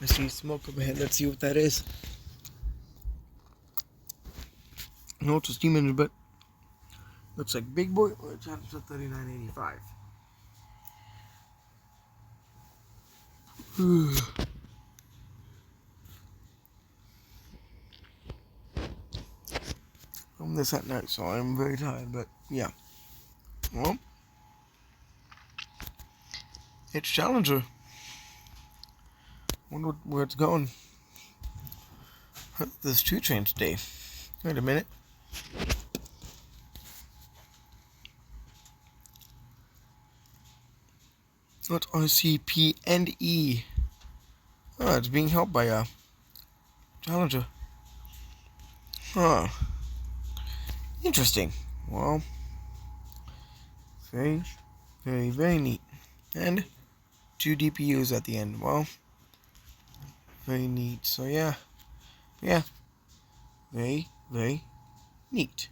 I see smoke up ahead. Let's see what that is. No, it's a steam engine, but looks like big boy. Which happens at 3985. I'm this at night, so I'm very tired. But yeah, well, it's Challenger. Wonder where it's going. There's 2 trains today. Wait a minute. What's RCP&E? Oh, it's being helped by a Challenger. Huh. Interesting. Well, very, very, very neat. And 2 DPUs at the end. Well, very neat. So yeah, very, very neat.